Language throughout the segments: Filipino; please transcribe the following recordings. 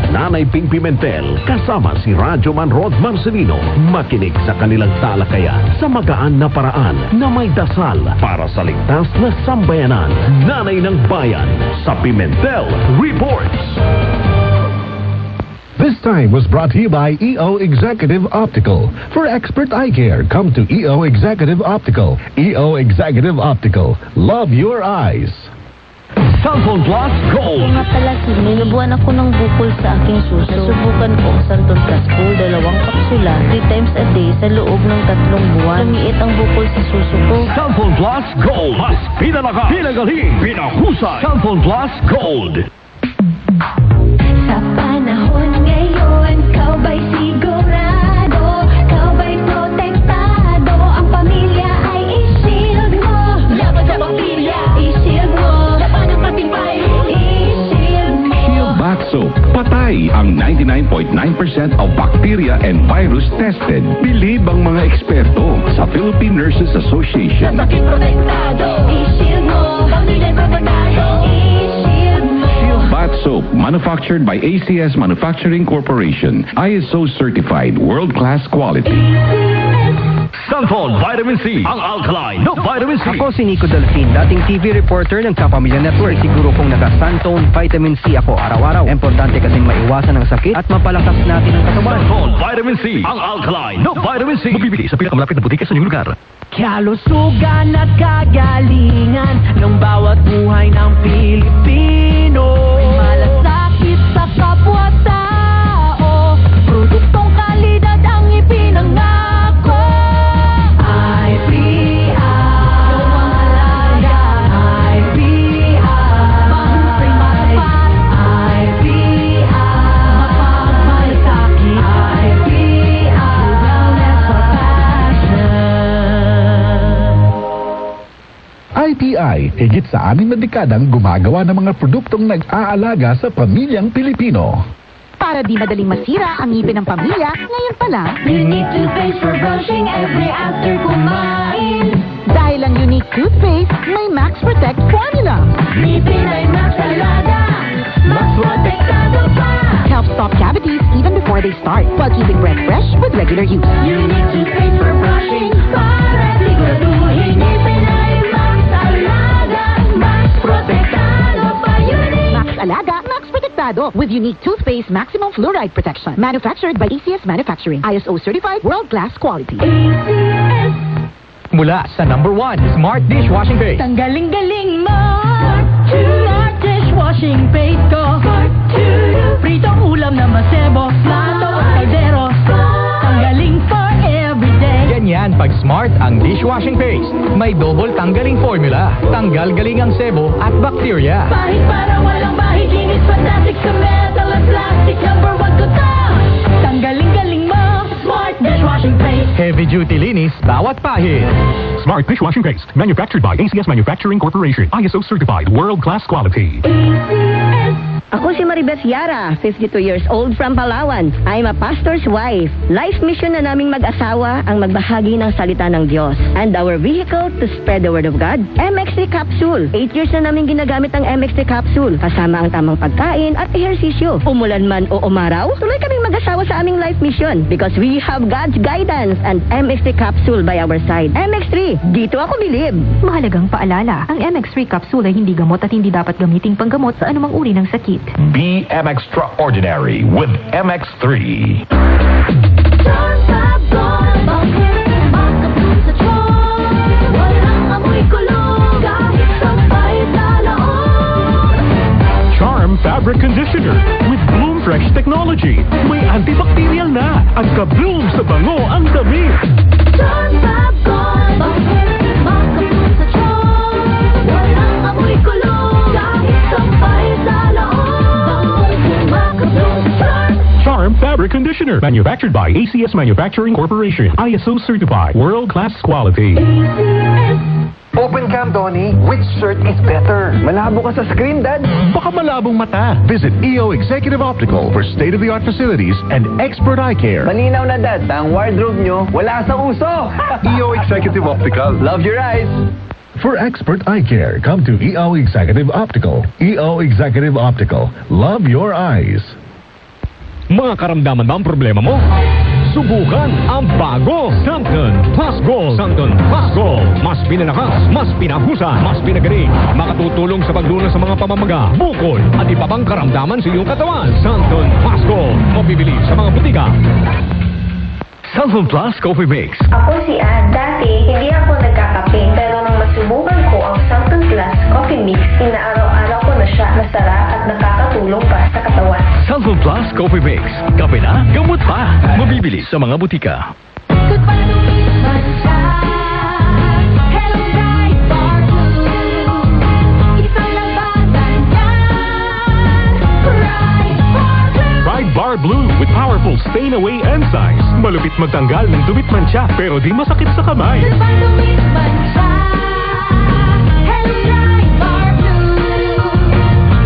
Nanay Ping Pimentel kasama si Radyo Manrod Marcelino. Makinig sa kanilang talakayan sa magaan na paraan na may dasal para sa ligtas na sambayanan. Nanay ng Bayan sa Pimentel Reports. This time was brought to you by EO Executive Optical. For expert eye care, come to EO Executive Optical. EO Executive Optical. Love your eyes. Cellphone Plus Gold. Nga pala, sinubuan ako ng bukol sa aking suso. Subukan ko ang Santon Plus Gold, 2 kapsula, 3 times a day sa loob ng 3 buwan. Lumiit ang bukol sa suso ko. Cellphone Plus Gold. Mas pinalakas, pinagaling, pinahusay. Cellphone Plus Gold. Sa panahon ngayon, kau ba'y sigurado? Kau ba'y protektado? Ang pamilya ay i-shield mo. Laban sa bakterya, i-shield mo. Laban ang patimpay, i-shield mo. Shield Bath Soap. Patay ang 99.9% of bacteria and virus tested. Bilib ang mga eksperto sa Philippine Nurses Association. Sa sakit protektado, i-shield mo. Pamilya protektado, i-shield mo. Bath Soap, manufactured by ACS Manufacturing Corporation. ISO certified, world-class quality. Cellphone Vitamin C. Ang alkaline no Vitamin C. Ako si Nico Delfin, dating TV reporter ng Kapamilya Network. Siguro kung naka-Santone Vitamin C ako araw-araw. Importante kasing maiwasan ang sakit at mapalakas natin ang katawan. Cellphone Vitamin C. Ang alkaline no Vitamin C. Mabibili sa pinakamalapit na butika sa inyong lugar. Kalusugan at kagalingan ng bawat buhay ng Pilipino. May malasakit sa kapwa-tao, produktong kalidad ang ipinangako. IPI, gawang halaga. IPI, mahusay matapat. IPI, mapagmalasakit. IPI, wellness or passion. ITI, higit sa 6 na dekadang gumagawa ng mga produktong nag-aalaga sa pamilyang Pilipino. Para di madaling masira ang ngipin ng pamilya, ngayon pa lang, You need toothpaste for brushing every after kumain. dahil ang unique toothpaste, may Max Protect formula. Ngipin ay Max Alaga, Max Protektado pa. Helps stop cavities even before they start, while keeping breath fresh with regular use. You need toothpaste for brushing para siguraduhin ngipin ay Max Alaga, Max Protektado pa. Max Alaga, Max Protectado with unique toothpaste maximum fluoride protection. Manufactured by ACS Manufacturing. ISO certified, world-class quality. ACS. Mula sa number 1, Smart Dishwashing Paste. Tanggaling-galing mo. Smart dishwashing paste ko. Pritong ulam na masebo, plato at kaldero. Tanggaling for everyday. Ganyan pag Smart ang dishwashing paste. May double tanggaling formula. Tanggal galing ang sebo at bakterya. Bahid para walang bahid, linis fantastic sa metal at plastic. Number 1 ko to. Tanggaling-galing mo. Smart dishwashing paste. Heavy duty linis, bawat pahid. Smart Dishwashing Paste. Manufactured by ACS Manufacturing Corporation. ISO certified, world-class quality. Ako si Maribeth Yara, 52 years old from Palawan. I'm a pastor's wife. Life mission na naming mag-asawa ang magbahagi ng salita ng Diyos. And our vehicle to spread the word of God, MX3 Capsule. 8 years na namin ginagamit ang MX3 Capsule. Kasama ang tamang pagkain at ehersisyo. Umulan man o umaraw, tuloy kaming mag-asawa sa aming life mission. Because we have God's guidance and MX3 Capsule by our side. MX3, dito ako bilib. Mahalagang paalala, ang MX3 capsule ay hindi gamot at hindi dapat gamiting panggamot sa anumang uri ng sakit. Be extraordinary with MX3. John Sabon, bakit makapun sa tiyon? Walang amoy kulong, kahit sabay sa laon. Charm Fabric Conditioner with Bloom Fresh Technology. May antibacterial na at ka-bloom sa bango ang damit. John Sabon, bakit makapun sa tiyon? Walang amoy kulong, kahit sabay sa laon. Charm Fabric Conditioner. Manufactured by ACS Manufacturing Corporation. ISO certified, world-class quality. Open cam, Donnie. Which shirt is better? Malabo ka sa screen, Dad. Baka malabong mata. Visit EO Executive Optical for state-of-the-art facilities and expert eye care. Malinaw na, Dad. Ang wardrobe nyo, wala sa uso. EO Executive Optical. Love your eyes. For expert eye care, come to EO Executive Optical. EO Executive Optical. Love your eyes. Mga karamdaman ba ang problema mo? Subukan ang bago Santon Plus Gold. Santon Plus Gold. Mas pinalakas, mas pinahusan, mas pinagaling. Makatutulong sa pagdunan sa mga pamamaga, bukol, at iba pang karamdaman sa iyong katawan. Santon Plus Gold. Mabibili sa mga butika. Santon Plus Coffee Mix. Ako si Ann. Dati, hindi ako nagkakape. Pero nung masubukan ko ang Santon Plus Coffee Mix, inaaraw-araw ko na siya. Masarap at nakakatulong pa sa katawan. Santon Plus Coffee Mix. Kape na, gamot pa. Mabibili sa mga butika. Good pa tuwing bansa. Hello, Pride Bar Blue. Isang labasan yan. Pride Bar Blue. Pride Bar Blue with powerful stain-away enzymes. Malupit magtanggal ng dubit mancha pero di masakit sa kamay. Good pa tuwing bansa. Hello, Pride Bar Blue.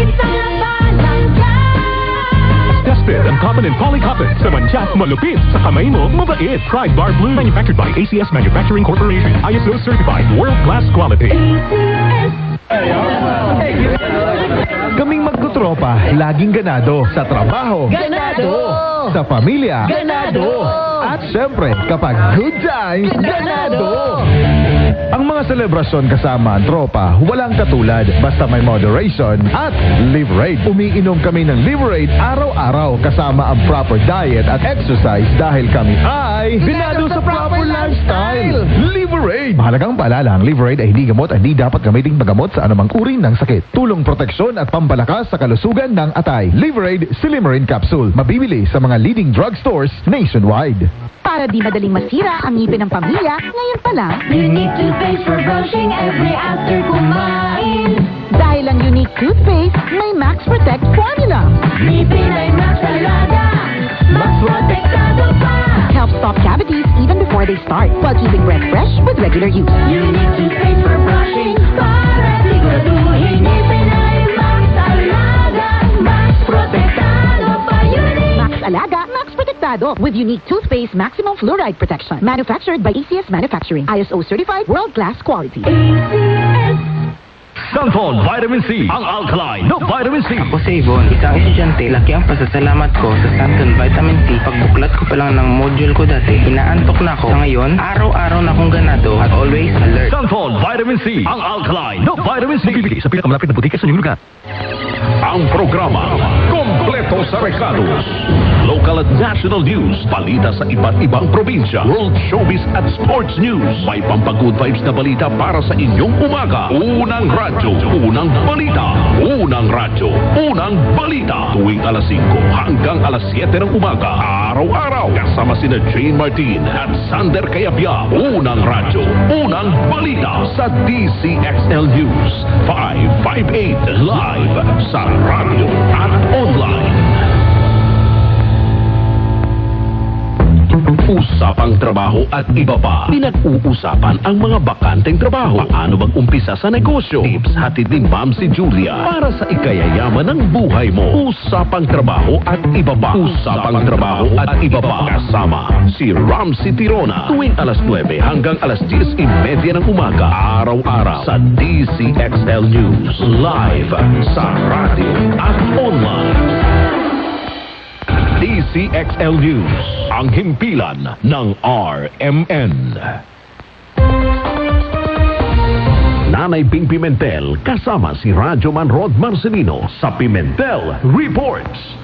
Isang labasan yan. Tested and common in polycotton. Sa mancha, malupit. Sa kamay mo, mabait. Pride Bar Blue. Manufactured by ACS Manufacturing Corporation. ISO certified. World-class quality. Kaming magtutropa, laging ganado. Sa trabaho, Ganado! Sa pamilya, Ganado! At syempre, kapag good times, ganado! Ang mga selebrasyon kasama ang tropa, walang katulad. Basta may moderation at Liverade. Umiinom kami ng Liverade araw-araw kasama ang proper diet at exercise dahil kami ay binado sa proper lifestyle. Liverade! Mahalagang paalala, ang Liverade ay hindi gamot at hindi dapat gamiting paggamot sa anumang uri ng sakit. Tulong proteksyon at pampalakas sa kalusugan ng atay. Liverade Silimarin Capsule. Mabibili sa mga leading drugstores nationwide. Para di madaling masira ang ngipin ng pamilya, ngayon pa lang, Unique toothpaste for brushing every after kumain. dahil ang unique toothpaste may Max Protect formula. Ngipin ay Max Alaga. Max Protectado pa. Helps stop cavities even before they start, while keeping breath fresh with regular use. Unique toothpaste for brushing. Para siguraduhin ngipin ay Max Alaga. Max Protectado pa. Unique. Max Alaga, Max Protectado with unique toothpaste maximum fluoride protection. Manufactured by ACS Manufacturing. ISO certified world-class quality. Santon Vitamin C, ang alkaline na vitamin C. Ako si Yvonne, isang estudyante. Laki ang pasasalamat ko sa Santon Vitamin C. Pagbuklat ko pa lang ng module ko dati, inaantok na ako. Sa ngayon, araw-araw na akong ganado at always alert. Santon Vitamin C, ang alkaline na vitamin C. Mabibili sa pinakamalapit na butika sa inyong lugar. Ang programa, kompleto sa rekados. Local at national news, balita sa iba't ibang probinsya, world showbiz at sports news. May pampag-good vibes na balita para sa inyong umaga. Unang radyo, unang balita. Unang radyo, unang balita. Tuwing alas 5 hanggang alas 7 ng umaga. Araw-araw, kasama sina Jane Martin at Sander Kayabia. Unang radyo, unang balita sa DCXL News. 558 live sa radyo at online. Usapang trabaho at iba pa. Pinag-uusapan ang mga bakanteng trabaho. Paano mag-umpisa sa negosyo? Tips hatid ni Ma'am si Julia para sa ikayayaman ng buhay mo. Usapang trabaho at iba pa. Usapang trabaho at iba pa. Kasama si Ramsey Tirona. Tuwing alas 9 hanggang alas 10:30 ng umaga. Araw-araw sa DCXL News. Live sa radio at online. DCXL News, ang himpilan ng RMN. Nanay Ping Pimentel kasama si Radyo Man Rod Marcelino sa Pimentel Reports.